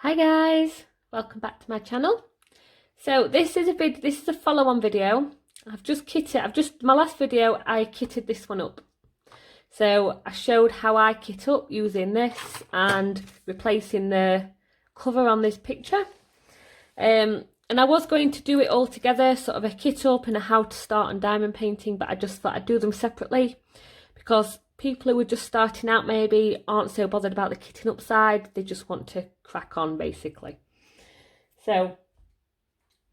Hi guys, welcome back to my channel. So this is a follow-on video. My last video I kitted this one up. So I showed how I kit up using this and replacing the cover on this picture. And I was going to do it all together, sort of a kit up and a how to start on diamond painting, but I just thought I'd do them separately because people who are just starting out maybe aren't so bothered about the kitting up side. They just want to crack on basically. So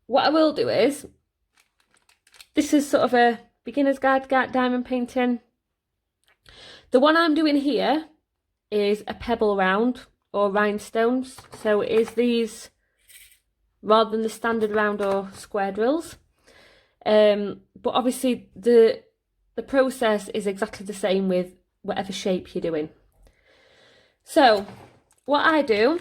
what I will do is, this is sort of a beginner's guide to diamond painting. The one I'm doing here is a pebble round or rhinestones. So it is these rather than the standard round or square drills. But obviously the process is exactly the same with whatever shape you're doing. So what I do,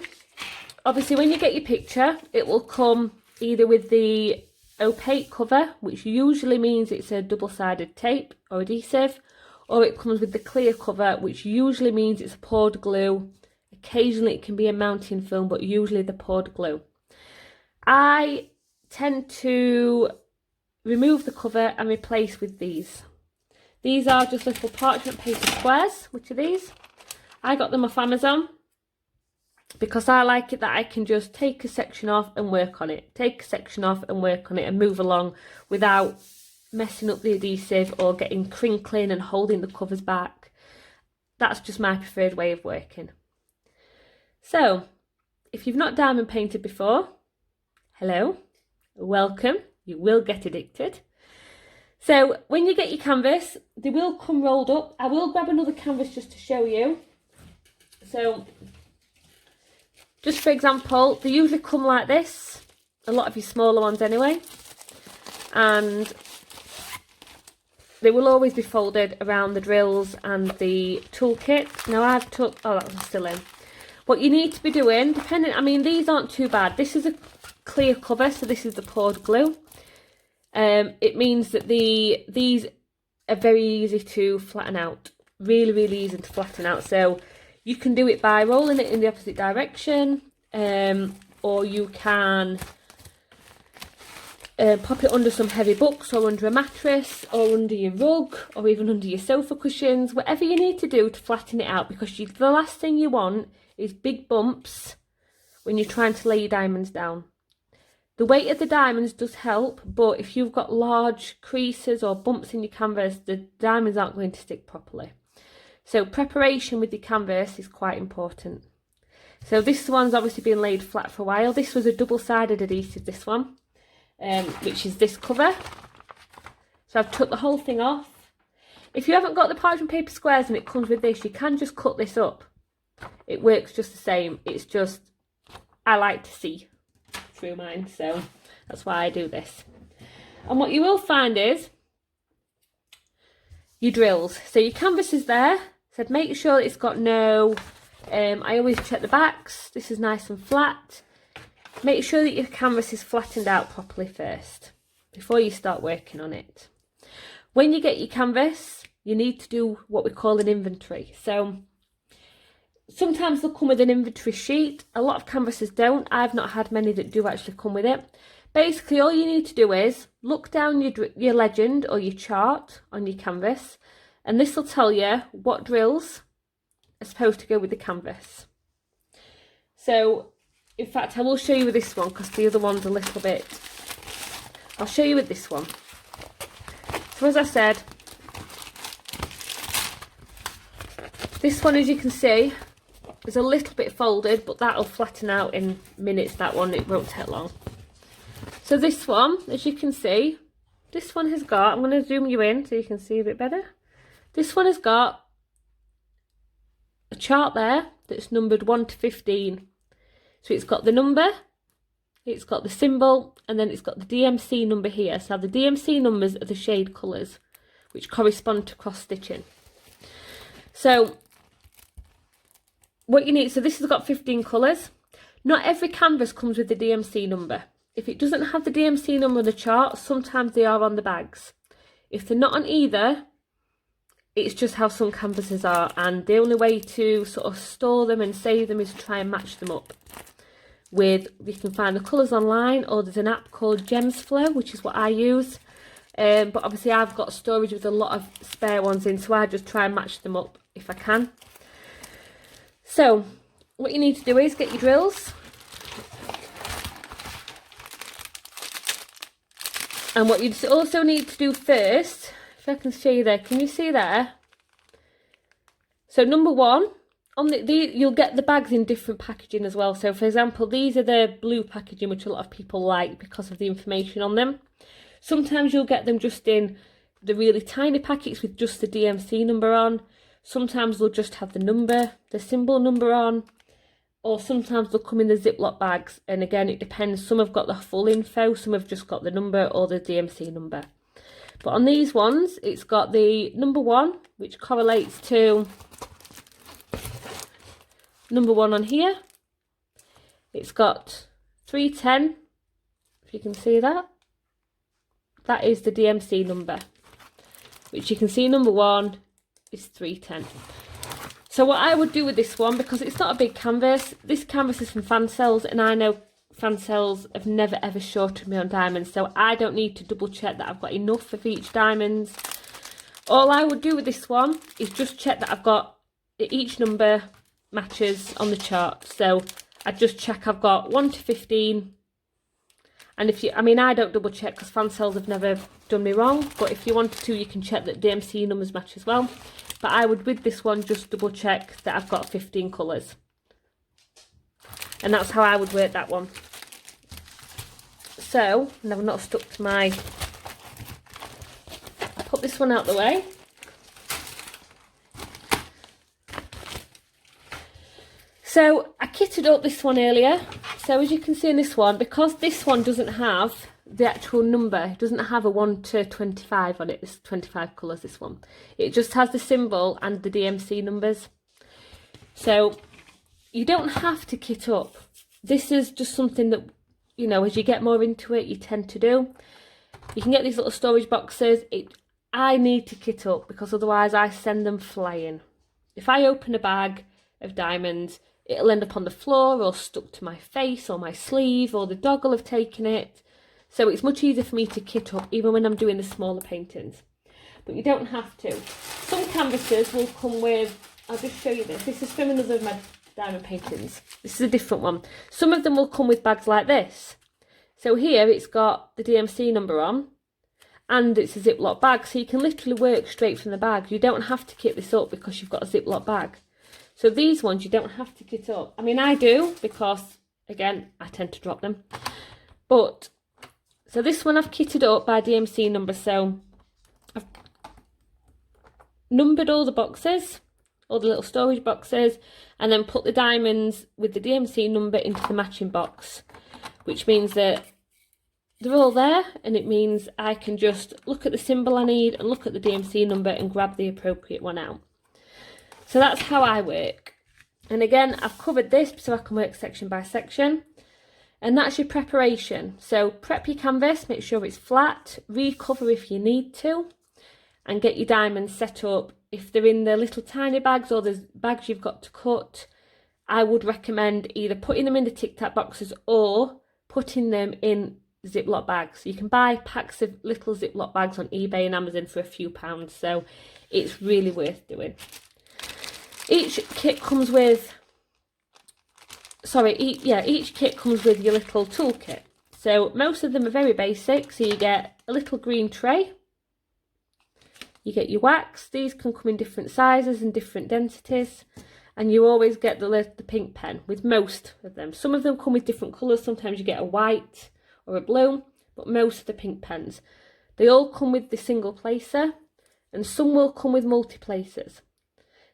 obviously when you get your picture, it will come either with the opaque cover, which usually means it's a double-sided tape or adhesive, or it comes with the clear cover, which usually means it's a poured glue. Occasionally it can be a mounting film, but usually the poured glue. I tend to remove the cover and replace with these. These are just little parchment paper squares, which are these. I got them off Amazon because I like it that I can just take a section off and work on it. Take a section off and work on it and move along without messing up the adhesive or getting crinkling and holding the covers back. That's just my preferred way of working. So, if you've not diamond painted before, hello, welcome. You will get addicted. So when you get your canvas, they will come rolled up. I will grab another canvas just to show you. So just for example, they usually come like this, a lot of your smaller ones anyway, and they will always be folded around the drills and the toolkit. Now I've took, oh, that one's still in. What you need to be doing, these aren't too bad. This is a clear cover, so this is the poured glue. It means that these are very easy to flatten out, really easy to flatten out. So you can do it by rolling it in the opposite direction, or you can pop it under some heavy books or under a mattress or under your rug or even under your sofa cushions, whatever you need to do to flatten it out, because the last thing you want is big bumps when you're trying to lay your diamonds down. The weight of the diamonds does help, but if you've got large creases or bumps in your canvas, the diamonds aren't going to stick properly. So preparation with your canvas is quite important. So this one's obviously been laid flat for a while. This was a double-sided adhesive, this one, which is this cover. So I've took the whole thing off. If you haven't got the parchment paper squares and it comes with this, you can just cut this up. It works just the same. It's just, I like to see through mine, so that's why I do this. And what you will find is your drills. So your canvas is there, so make sure it's got no, I always check the backs. This is nice and flat. Make sure that your canvas is flattened out properly first before you start working on it. When you get your canvas, you need to do what we call an inventory. So sometimes they'll come with an inventory sheet. A lot of canvases don't. I've not had many that do actually come with it. Basically, all you need to do is look down your legend or your chart on your canvas, and this will tell you what drills are supposed to go with the canvas. So, in fact, I will show you with this one because the other one's a little bit... I'll show you with this one. So, as I said, this one, as you can see, is a little bit folded, but that'll flatten out in minutes. That one, it won't take long. So this one, as you can see, this one has got, I'm going to zoom you in so you can see a bit better. This one has got a chart there that's numbered 1 to 15. So it's got the number, it's got the symbol, and then it's got the DMC number here. So the DMC numbers are the shade colours, which correspond to cross stitching. So what you need, so this has got 15 colours. Not every canvas comes with the DMC number. If it doesn't have the DMC number on the chart, sometimes they are on the bags. If they're not on either, it's just how some canvases are, and the only way to sort of store them and save them is to try and match them up. you can find the colours online, or there's an app called Gems Flow, which is what I use. But obviously I've got storage with a lot of spare ones in, so I just try and match them up if I can. So what you need to do is get your drills. And what you also need to do first, if I can show you there, can you see there? So number one, on you'll get the bags in different packaging as well. So for example, these are the blue packaging, which a lot of people like because of the information on them. Sometimes you'll get them just in the really tiny packets with just the DMC number on. Sometimes they'll just have the number, the symbol number on. Or sometimes they'll come in the Ziploc bags. And again, it depends. Some have got the full info, some have just got the number or the DMC number. But on these ones, it's got the number 1, which correlates to number 1 on here. It's got 310, if you can see that. That is the DMC number, which you can see number 1 is 310. So what I would do with this one, because it's not a big canvas, this canvas is from Fancels, and I know Fancels have never ever shorted me on diamonds, so I don't need to double check that I've got enough of each diamond. All I would do with this one is just check that I've got each number matches on the chart. So I just check I've got 1 to 15, and if you, I mean, I don't double check because Fancels have never done me wrong, but if you wanted to, you can check that DMC numbers match as well. But I would, with this one, just double check that I've got 15 colours. And that's how I would work that one. So, and I've not stuck to my... I'll put this one out the way. So, I kitted up this one earlier. So, as you can see in this one, because this one doesn't have the actual number, it doesn't have a 1 to 25 on it, it's 25 colours, this one. It just has the symbol and the DMC numbers. So you don't have to kit up. This is just something that, you know, as you get more into it, you tend to do. You can get these little storage boxes. I need to kit up because otherwise I send them flying. If I open a bag of diamonds, it'll end up on the floor or stuck to my face or my sleeve, or the dog will have taken it. So it's much easier for me to kit up even when I'm doing the smaller paintings. But you don't have to. Some canvases will come with, I'll just show you this. This is from another of my diamond paintings. This is a different one. Some of them will come with bags like this. So here it's got the DMC number on, and it's a Ziploc bag. So you can literally work straight from the bag. You don't have to kit this up because you've got a Ziploc bag. So these ones you don't have to kit up. I mean, I do because, again, I tend to drop them. But... so this one I've kitted up by DMC number, so I've numbered all the boxes, all the little storage boxes, and then put the diamonds with the DMC number into the matching box, which means that they're all there, and it means I can just look at the symbol I need and look at the DMC number and grab the appropriate one out. So that's how I work. And again, I've covered this so I can work section by section. And that's your preparation. So prep your canvas, make sure it's flat, recover if you need to, and get your diamonds set up. If they're in the little tiny bags or there's bags you've got to cut, I would recommend either putting them in the Tic Tac boxes or putting them in Ziploc bags. You can buy packs of little Ziploc bags on eBay and Amazon for a few pounds, so it's really worth doing. Each kit comes with... each kit comes with your little toolkit. So most of them are very basic. So you get a little green tray. You get your wax. These can come in different sizes and different densities. And you always get the pink pen with most of them. Some of them come with different colours. Sometimes you get a white or a blue, but most of the pink pens. They all come with the single placer, and some will come with multi-placers.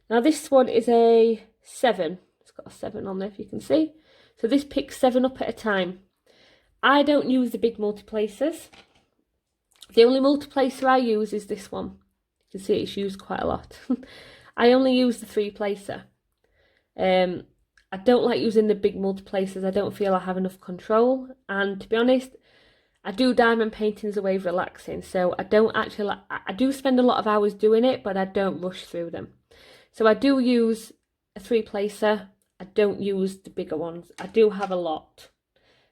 Now this one is a 7. It's got a 7 on there if you can see. So this picks 7 up at a time. I don't use the big multiplacers. The only multiplacer I use is this one. You can see it's used quite a lot. I only use the 3-placer. I don't like using the big multiplacers. I don't feel I have enough control. And to be honest, I do diamond paintings away relaxing. So I don't actually, I do spend a lot of hours doing it, but I don't rush through them. So I do use a 3-placer. I don't use the bigger ones. I do have a lot.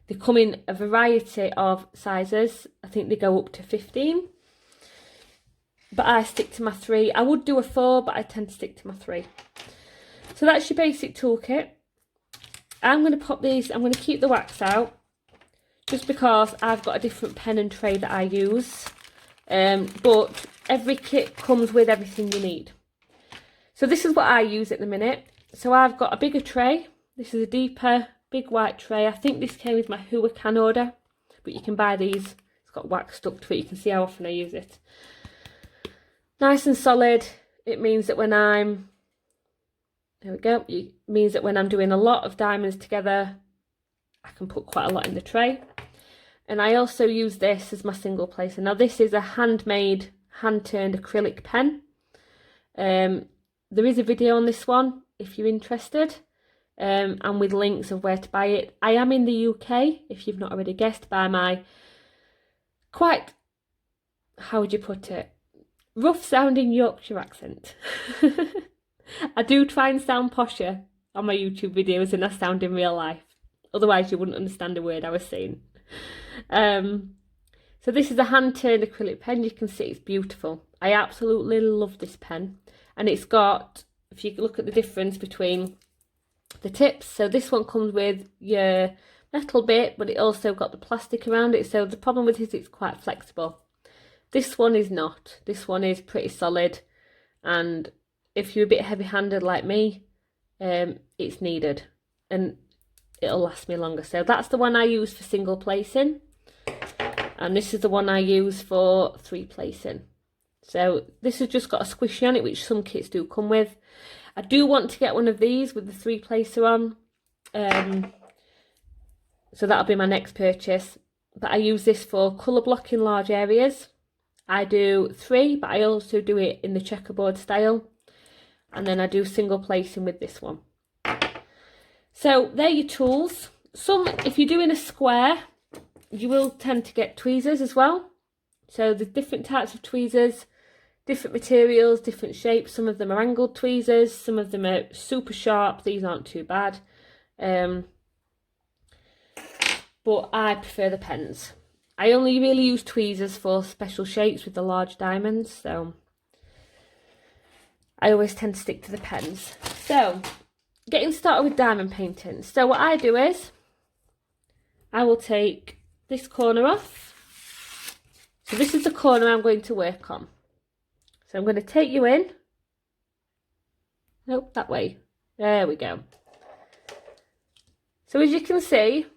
They come in a variety of sizes. I think they go up to 15. But I stick to my 3. I would do a 4, but I tend to stick to my 3. So that's your basic toolkit. I'm going to pop these, I'm going to keep the wax out, just because I've got a different pen and tray that I use. But every kit comes with everything you need. So this is what I use at the minute. So I've got a bigger tray. This is a deeper, big white tray. I think this came with my Huracan order, but you can buy these. It's got wax stuck to it. You can see how often I use it. Nice and solid. It means that when I'm, there we go, it means that when I'm doing a lot of diamonds together, I can put quite a lot in the tray. And I also use this as my single placer. Now this is a handmade, hand-turned acrylic pen. There is a video on this one if you're interested, and with links of where to buy it. I am in the UK, if you've not already guessed by my quite, how would you put it, rough sounding Yorkshire accent. I do try and sound posher on my YouTube videos than I sound in real life. Otherwise you wouldn't understand a word I was saying. So this is a hand-turned acrylic pen. You can see it's beautiful. I absolutely love this pen. And it's got, if you look at the difference between the tips, so this one comes with your metal bit, but it also got the plastic around it. So the problem with it is it's quite flexible. This one is not. This one is pretty solid. And if you're a bit heavy-handed like me, it's needed. And it'll last me longer. So that's the one I use for single placing. And this is the one I use for 3 placing. So this has just got a squishy on it, which some kits do come with. I do want to get one of these with the 3 placer on. So that'll be my next purchase. But I use this for colour blocking large areas. I do 3, but I also do it in the checkerboard style. And then I do single placing with this one. So they're your tools. If you're doing a square, you will tend to get tweezers as well. So there's different types of tweezers, different materials, different shapes. Some of them are angled tweezers, some of them are super sharp. These aren't too bad. But I prefer the pens. I only really use tweezers for special shapes with the large diamonds, so I always tend to stick to the pens. So, getting started with diamond painting. So what I do is, I will take this corner off. So this is the corner I'm going to work on. So I'm going to take you in. Nope, that way. There we go. So as you can see,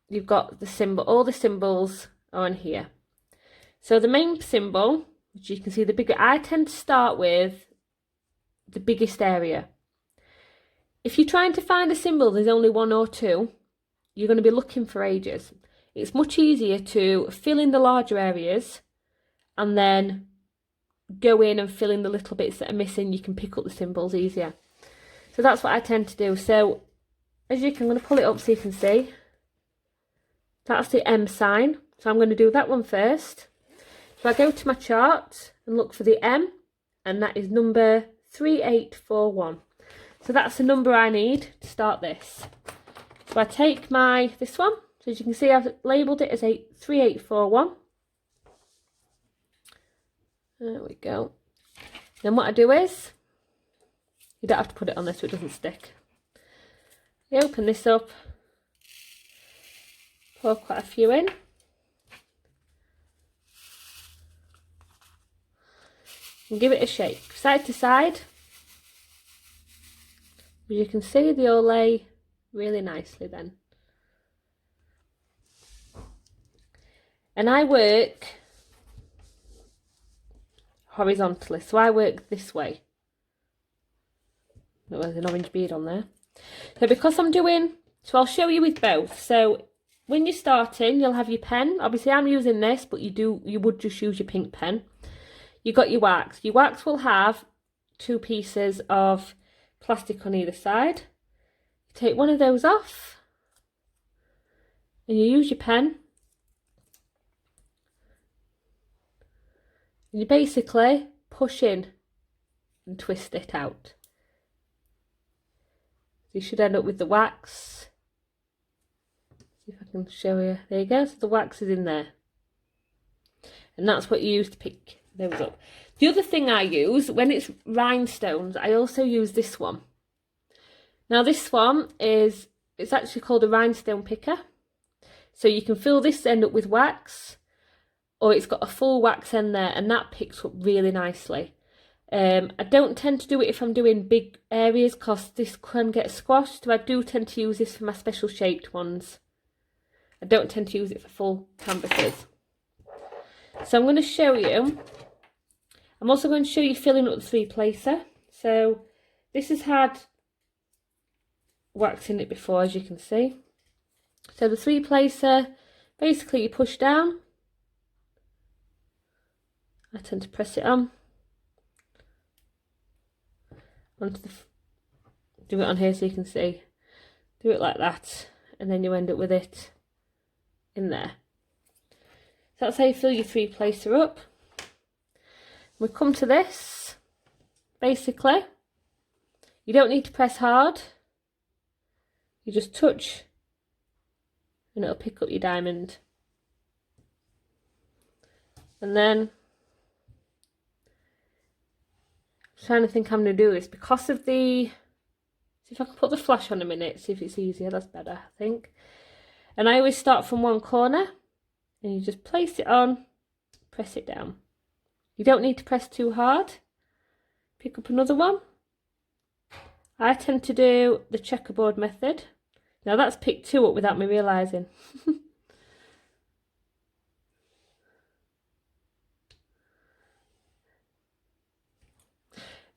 you've got the symbol, all the symbols are on here. So the main symbol, which you can see the bigger, I tend to start with the biggest area. If you're trying to find a symbol, there's only 1 or 2, you're going to be looking for ages. It's much easier to fill in the larger areas and then go in and fill in the little bits that are missing. You can pick up the symbols easier. So that's what I tend to do. So as you can, I'm going to pull it up so you can see. That's the M sign. So I'm going to do that one first. So I go to my chart and look for the M, and that is number 3841. So that's the number I need to start this. So I take this one. So as you can see, I've labelled it as a 3841. There we go. Then what I do is, you don't have to put it on there so it doesn't stick. You open this up, pour quite a few in. And give it a shake, side to side. As you can see, they all lay really nicely then. And I work horizontally, so I work this way. There's an orange bead on there. So because I'm doing, so I'll show you with both. So when you're starting, you'll have your pen. Obviously I'm using this, but you would just use your pink pen. You got your wax. Your wax will have 2 pieces of plastic on either side. You take one of those off and you use your pen. And you basically push in and twist it out. you should end up with the wax. See if I can show you. There you go. So the wax is in there. And that's what you use to pick those up. The other thing I use, when it's rhinestones, I also use this one. Now this one is, it's actually called a rhinestone picker. So you can fill this end up with wax, or it's got a full wax end there, and that picks up really nicely. I don't tend to do it if I'm doing big areas because this can get squashed, so I do tend to use this for my special shaped ones. I don't tend to use it for full canvases. So I'm going to show you, I'm also going to show you filling up the three placer. So this has had wax in it before, as you can see. So the three placer, basically you push down. I tend to press it on. Do it on here so you can see. Do it like that, and then you end up with it in there. So that's how you fill your three placer up. We come to this. Basically, you don't need to press hard. You just touch, and it'll pick up your diamond. And then, I'm trying to think how I'm going to do this because of the, see if I can put the flash on a minute, see if it's easier. That's better, I think. And I always start from one corner, and you just place it on, press it down. You don't need to press too hard. Pick up another one. I tend to do the checkerboard method. Now that's picked two up without me realising.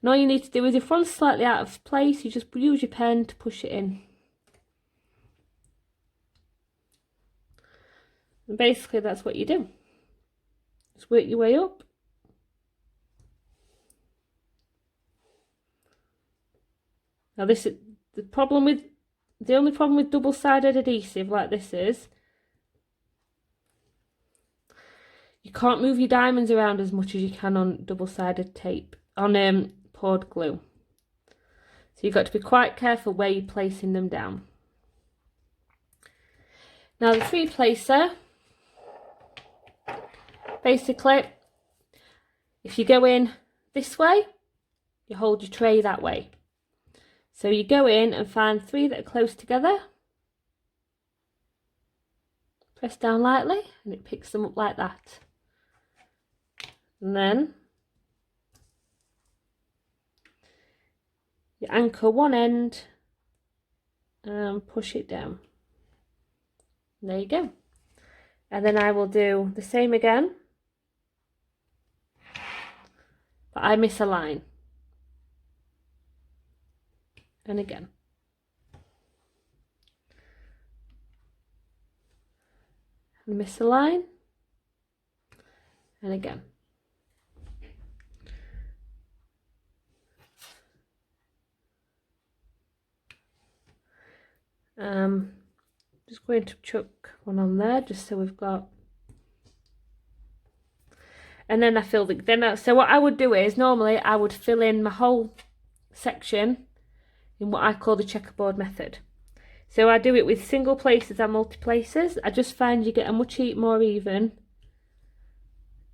And all you need to do is, if one's slightly out of place, you just use your pen to push it in. And basically that's what you do. Just work your way up. Now this is the problem with, the only problem with double-sided adhesive like this is, you can't move your diamonds around as much as you can on double-sided tape, on poured glue. So you've got to be quite careful where you're placing them down. Now the three placer, basically, if you go in this way, you hold your tray that way. So you go in and find three that are close together, press down lightly, and it picks them up like that. And then you anchor one end and push it down. And there you go. And then I will do the same again, but I miss a line. And again. And miss a line. And again. Just going to chuck one on there just so we've got, and then I fill the, so what I would do is, normally I would fill in my whole section in what I call the checkerboard method. So I do it with single placers and multiplacers. I just find you get a much more even,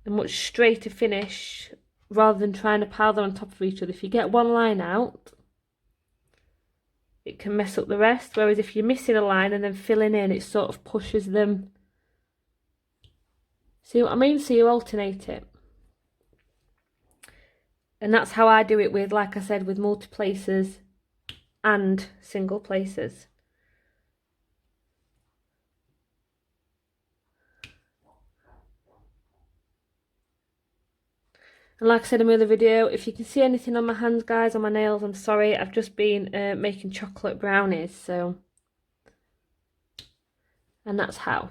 a much straighter finish rather than trying to pile them on top of each other. If you get one line out, it can mess up the rest, whereas if you're missing a line and then filling in, it sort of pushes them. See what I mean? So you alternate it. And that's how I do it with, like I said, with multiplacers and single placers. And like I said in my other video, if you can see anything on my hands, guys, on my nails, I'm sorry. I've just been making chocolate brownies, so. And that's how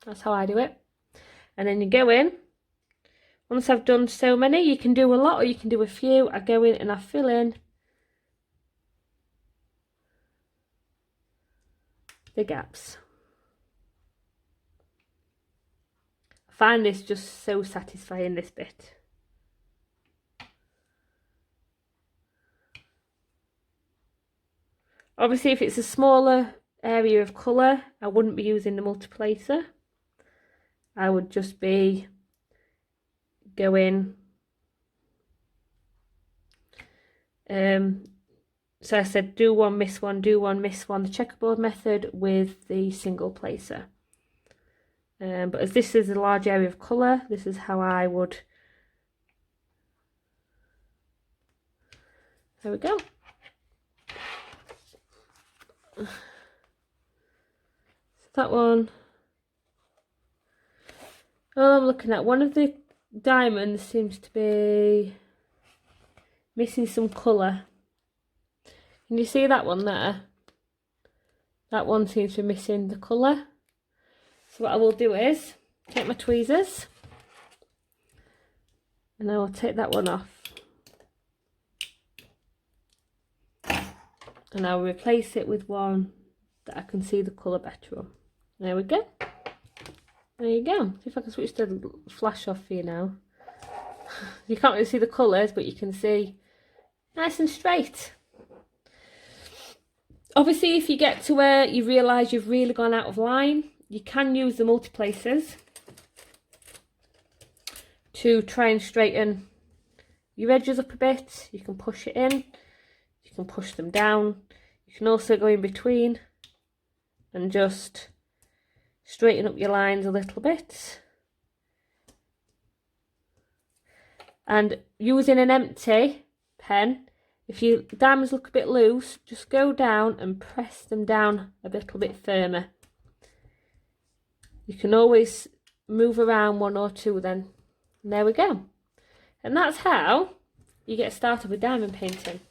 I do it. And then you go in. Once I've done so many, you can do a lot or you can do a few. I go in and I fill in the gaps. I find this just so satisfying, this bit. Obviously, if it's a smaller area of colour, I wouldn't be using the multiplacer. I would just be going, so I said do one, miss one, do one, miss one, the checkerboard method with the single placer. But as this is a large area of colour, this is how I would. There we go. So that one. Oh, I'm looking at one of the diamonds seems to be missing some colour. Can you see that one there? That one seems to be missing the colour. So what I will do is take my tweezers and I will take that one off. And I'll replace it with one that I can see the colour better on. There we go. There you go. See if I can switch the flash off for you now. You can't really see the colours, but you can see nice and straight. Obviously, if you get to where you realise you've really gone out of line, you can use the multiplacers to try and straighten your edges up a bit. You can push it in, you can push them down. You can also go in between and just straighten up your lines a little bit. And using an empty pen, if your diamonds look a bit loose, just go down and press them down a little bit firmer. You can always move around one or two then. And there we go. And that's how you get started with diamond painting.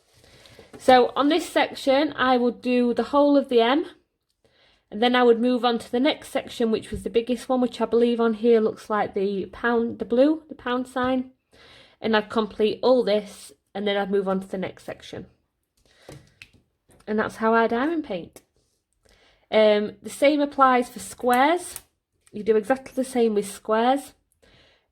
So on this section, I would do the whole of the M. And then I would move on to the next section, which was the biggest one, which I believe on here looks like the pound sign. And I'd complete all this, and then I'd move on to the next section. And that's how I diamond paint. The same applies for squares. You do exactly the same with squares.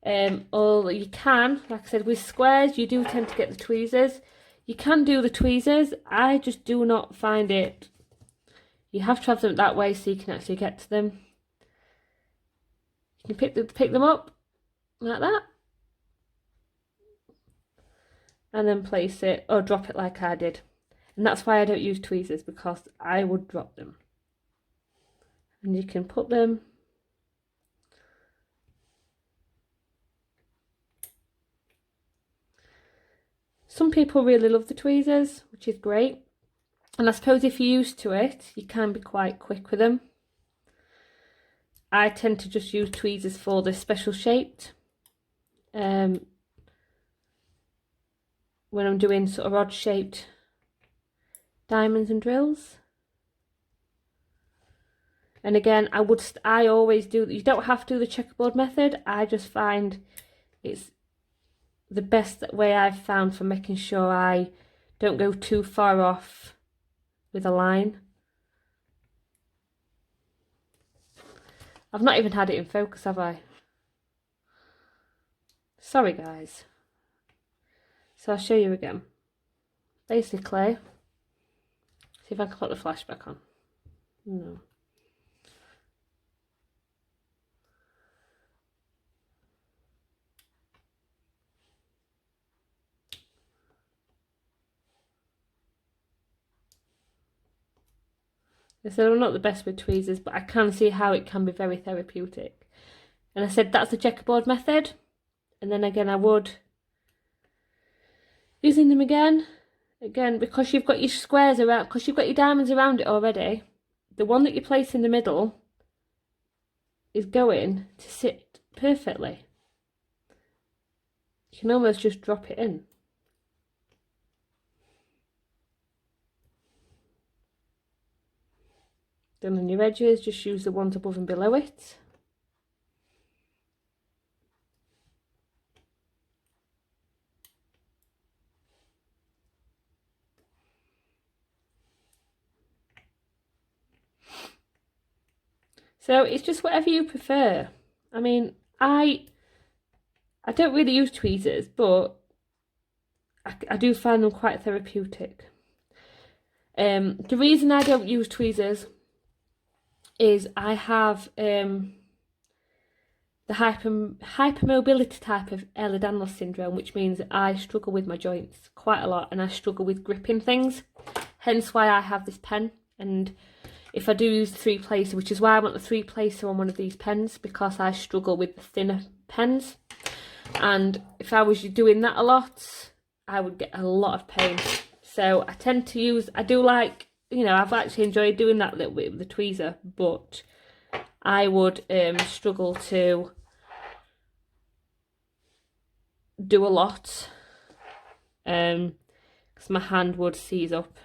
Or you can, like I said, with squares, you do tend to get the tweezers. You can do the tweezers. I just do not find it. You have to have them that way so you can actually get to them. You can pick them up like that. And then place it, or drop it like I did. And that's why I don't use tweezers, because I would drop them. And you can put them some people really love the tweezers, which is great. And I suppose if you're used to it, you can be quite quick with them. I tend to just use tweezers for the special shaped. When I'm doing sort of odd shaped diamonds and drills. And again, I always do, you don't have to do the checkerboard method. I just find it's the best way I've found for making sure I don't go too far off with a line. I've not even had it in focus, have I? Sorry guys. So I'll show you again. Basically, see if I can put the flash back on. No. I said I'm not the best with tweezers, but I can see how it can be very therapeutic. And I said that's the checkerboard method. And then again I would, using them again, because you've got your squares around, because you've got your diamonds around it already, the one that you place in the middle is going to sit perfectly. You can almost just drop it in. Then on your edges, just use the ones above and below it. So it's just whatever you prefer. I mean, I don't really use tweezers, but I do find them quite therapeutic. The reason I don't use tweezers is I have the hypermobility type of Ehlers-Danlos syndrome, which means that I struggle with my joints quite a lot and I struggle with gripping things. Hence why I have this pen. And if I do use the 3-placer, which is why I want the 3-placer on one of these pens, because I struggle with the thinner pens. And if I was doing that a lot, I would get a lot of pain. So I tend to use, I do like, you know, I've actually enjoyed doing that a little bit with the tweezer, but I would struggle to do a lot because my hand would seize up.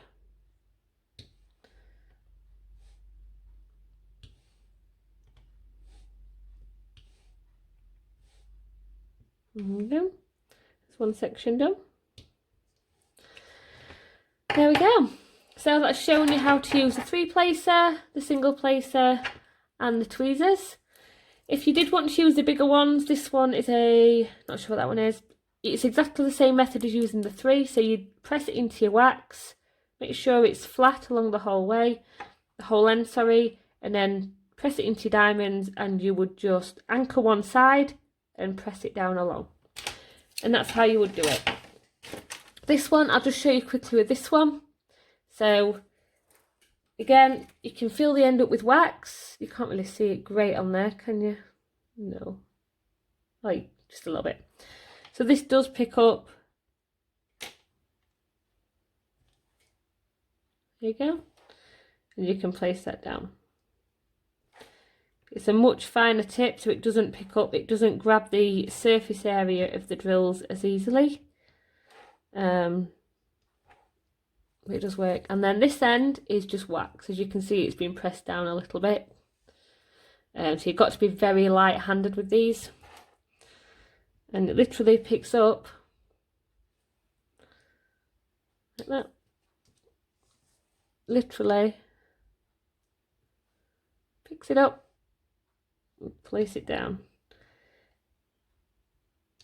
There we go. That's one section done. There we go. So that's showing you how to use the 3-placer, the single placer and the tweezers. If you did want to use the bigger ones, this one is not sure what that one is. It's exactly the same method as using the 3. So you press it into your wax, make sure it's flat along the whole end, and then press it into your diamonds, and you would just anchor one side and press it down along. And that's how you would do it. This one, I'll just show you quickly with this one. So again, you can fill the end up with wax. You can't really see it great on there, can you? No. Like, just a little bit. So this does pick up. There you go. And you can place that down. It's a much finer tip, so it doesn't pick up, it doesn't grab the surface area of the drills as easily. It does work. And then this end is just wax. As you can see, it's been pressed down a little bit. So you've got to be very light-handed with these. And it literally picks up like that. Literally picks it up. Place it down.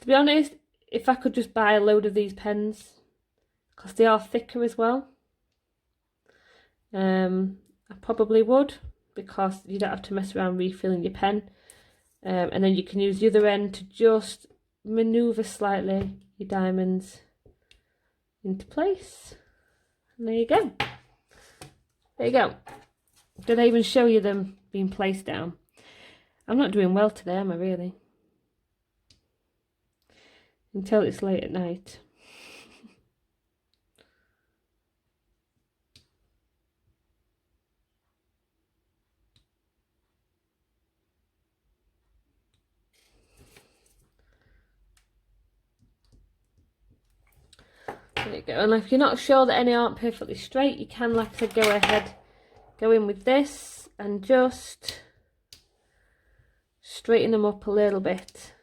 To be honest, if I could just buy a load of these pens, because they are thicker as well, I probably would, because you don't have to mess around refilling your pen. And then you can use the other end to just manoeuvre slightly your diamonds into place. And there you go. There you go. Did I even show you them being placed down? I'm not doing well today, am I really? Until it's late at night. There you go. And if you're not sure that any aren't perfectly straight, you can, like I said, go ahead, go in with this and just straighten them up a little bit.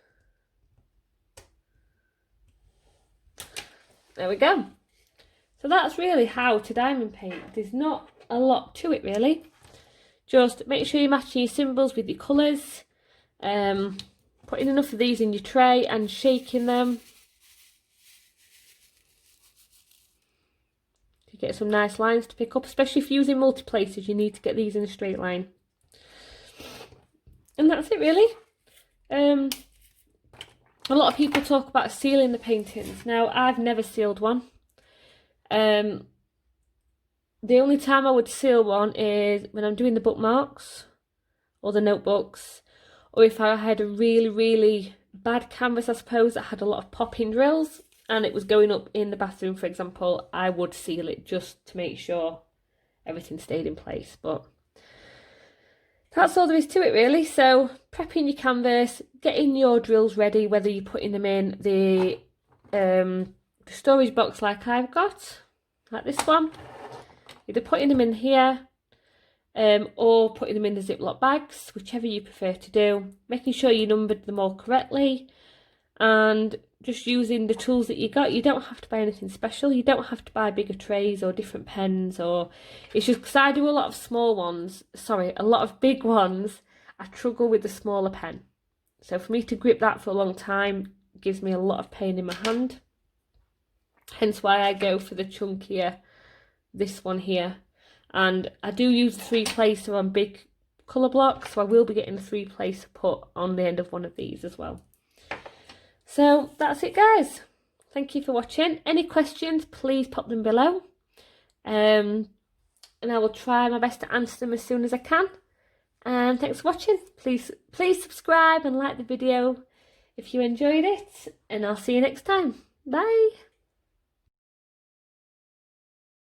There we go. So that's really how to diamond paint. There's not a lot to it really. Just make sure you're matching your symbols with your colours. Putting enough of these in your tray and shaking them. To get some nice lines to pick up. Especially if you're using multiplacers, you need to get these in a straight line. And that's it really. A lot of people talk about sealing the paintings. Now, I've never sealed one. The only time I would seal one is when I'm doing the bookmarks or the notebooks, or if I had a really, really bad canvas, I suppose, that had a lot of popping drills and it was going up in the bathroom, for example, I would seal it just to make sure everything stayed in place. But that's all there is to it really. So prepping your canvas, getting your drills ready, whether you're putting them in the storage box like I've got, like this one, either putting them in here or putting them in the Ziploc bags, whichever you prefer to do, making sure you numbered them all correctly and just using the tools that you got. You don't have to buy anything special. You don't have to buy bigger trays or different pens, or it's just because I do a lot of a lot of big ones. I struggle with the smaller pen. So for me to grip that for a long time gives me a lot of pain in my hand. Hence why I go for the chunkier this one here. And I do use the 3-placer on big colour blocks, so I will be getting a 3-placer put on the end of one of these as well. So that's it, guys. Thank you for watching. Any questions, please pop them below. And I will try my best to answer them as soon as I can. And thanks for watching. Please subscribe and like the video if you enjoyed it. And I'll see you next time. Bye.